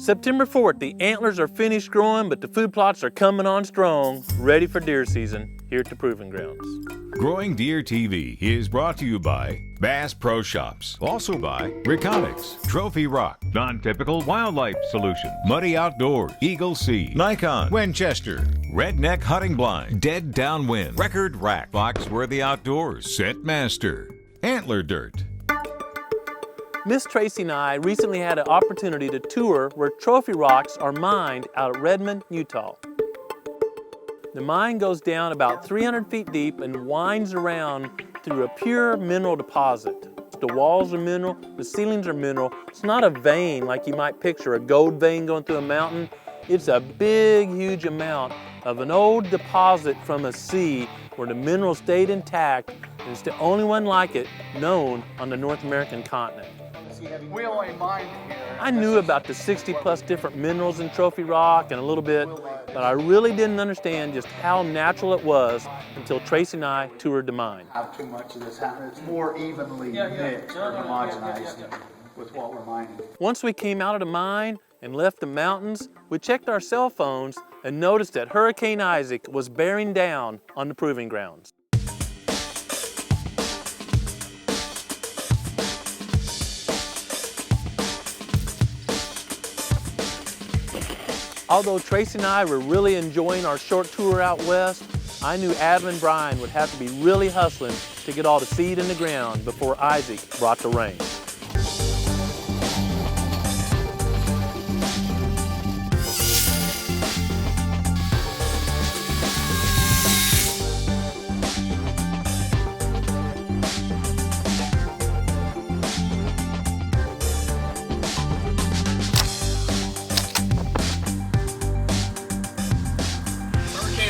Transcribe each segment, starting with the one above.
September 4th, the antlers are finished growing, but the food plots are coming on strong, ready for deer season here at the Proving Grounds. GrowingDeer.tv is brought to you by Bass Pro Shops, also by Reconics, Trophy Rock, Non-Typical Wildlife Solutions, Muddy Outdoors, Eagle Seed, Nikon, Winchester, Redneck Hunting Blind, Dead Downwind, Record Rack, Foxworthy Outdoors, Scentmaster, Antler Dirt. Miss Tracy and I recently had an opportunity to tour where trophy rocks are mined out at Redmond, Utah. The mine goes down about 300 feet deep and winds around through a pure mineral deposit. The walls are mineral, the ceilings are mineral. It's not a vein like you might picture, a gold vein going through a mountain. It's a big, huge amount of an old deposit from a sea where the mineral stayed intact, and it's the only one like it known on the North American continent. We only mined here. I knew about the 60 plus different minerals in trophy rock and a little bit, but I really didn't understand just how natural it was until Tracy and I toured the mine. Have too much of this happen. It's more evenly mixed or homogenized with what we're mining. Once we came out of the mine and left the mountains, we checked our cell phones and noticed that Hurricane Isaac was bearing down on the Proving Grounds. Although Tracy and I were really enjoying our short tour out west, I knew Adam and Brian would have to be really hustling to get all the seed in the ground before Isaac brought the rain.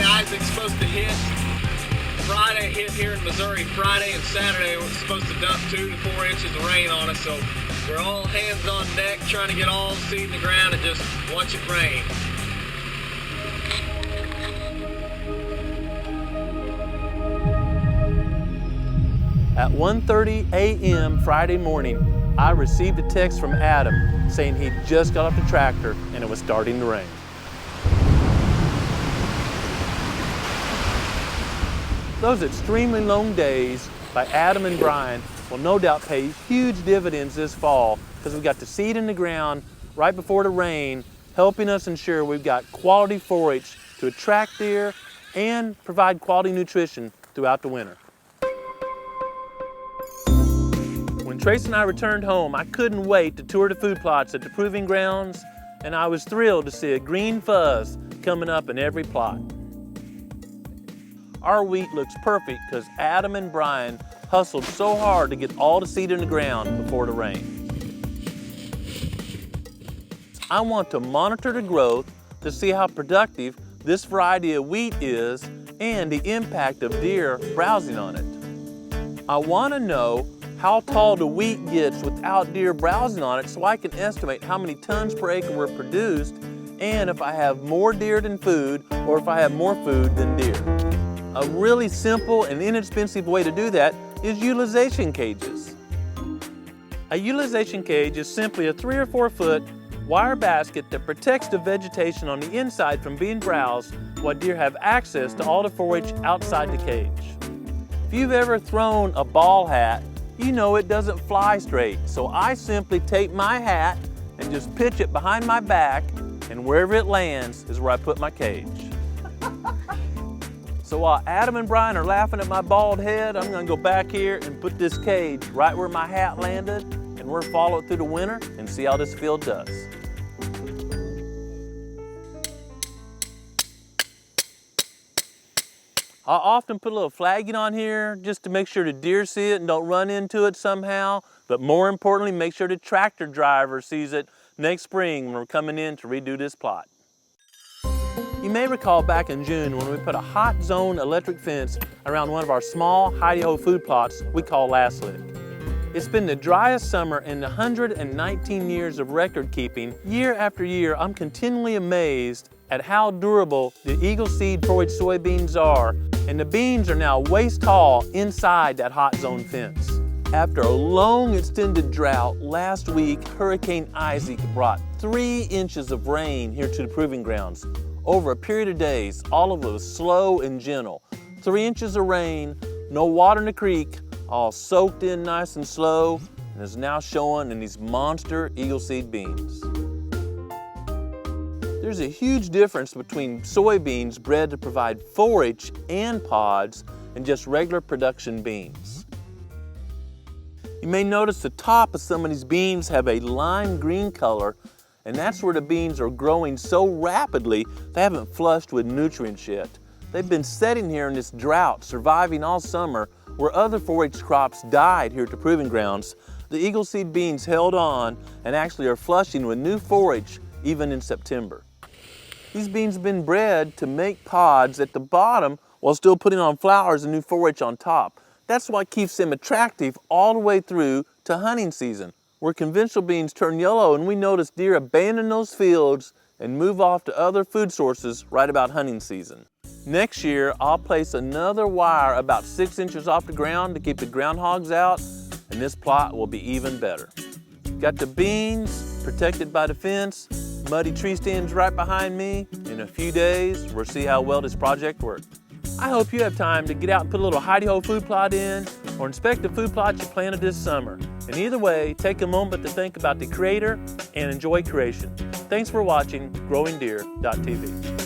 Isaac's supposed to hit Friday, hit here in Missouri Friday and Saturday. We're supposed to dump 2 to 4 inches of rain on us, so we're all hands on deck trying to get all the seed in the ground and just watch it rain. At 1:30 a.m. Friday morning, I received a text from Adam saying he'd just got off the tractor and it was starting to rain. Those extremely long days by Adam and Brian will no doubt pay huge dividends this fall because we've got the seed in the ground right before the rain, helping us ensure we've got quality forage to attract deer and provide quality nutrition throughout the winter. When Trace and I returned home, I couldn't wait to tour the food plots at the Proving Grounds, and I was thrilled to see a green fuzz coming up in every plot. Our wheat looks perfect because Adam and Brian hustled so hard to get all the seed in the ground before the rain. I want to monitor the growth to see how productive this variety of wheat is and the impact of deer browsing on it. I want to know how tall the wheat gets without deer browsing on it so I can estimate how many tons per acre were produced and if I have more deer than food or if I have more food than deer. A really simple and inexpensive way to do that is utilization cages. A utilization cage is simply a 3 or 4 foot wire basket that protects the vegetation on the inside from being browsed while deer have access to all the forage outside the cage. If you've ever thrown a ball hat, you know it doesn't fly straight, so I simply take my hat and just pitch it behind my back, and wherever it lands is where I put my cage. So while Adam and Brian are laughing at my bald head, I'm gonna go back here and put this cage right where my hat landed, and we'll follow it through the winter and see how this field does. I'll often put a little flagging on here just to make sure the deer see it and don't run into it somehow, but more importantly, make sure the tractor driver sees it next spring when we're coming in to redo this plot. You may recall back in June when we put a hot zone electric fence around one of our small hidey-ho food plots we call Last Lick. It's been the driest summer in 119 years of record keeping. Year after year, I'm continually amazed at how durable the Eagle Seed forage soybeans are, and the beans are now waist tall inside that hot zone fence. After a long extended drought, last week Hurricane Isaac brought 3 inches of rain here to the proving grounds. Over a period of days, all of it was slow and gentle. 3 inches of rain, no water in the creek, all soaked in nice and slow, and is now showing in these monster eagle seed beans. There's a huge difference between soybeans bred to provide forage and pods and just regular production beans. You may notice the top of some of these beans have a lime green color, and that's where the beans are growing so rapidly they haven't flushed with nutrients yet. They've been sitting here in this drought, surviving all summer, where other forage crops died here at the proving grounds. The eagle seed beans held on and actually are flushing with new forage even in September. These beans have been bred to make pods at the bottom while still putting on flowers and new forage on top. That's what keeps them attractive all the way through to hunting season, where conventional beans turn yellow and we notice deer abandon those fields and move off to other food sources right about hunting season. Next year, I'll place another wire about 6 inches off the ground to keep the groundhogs out, and this plot will be even better. Got the beans protected by the fence, muddy tree stands right behind me. In a few days, we'll see how well this project worked. I hope you have time to get out and put a little hidey-hole food plot in or inspect the food plot you planted this summer. And either way, take a moment to think about the creator and enjoy creation. Thanks for watching GrowingDeer.tv.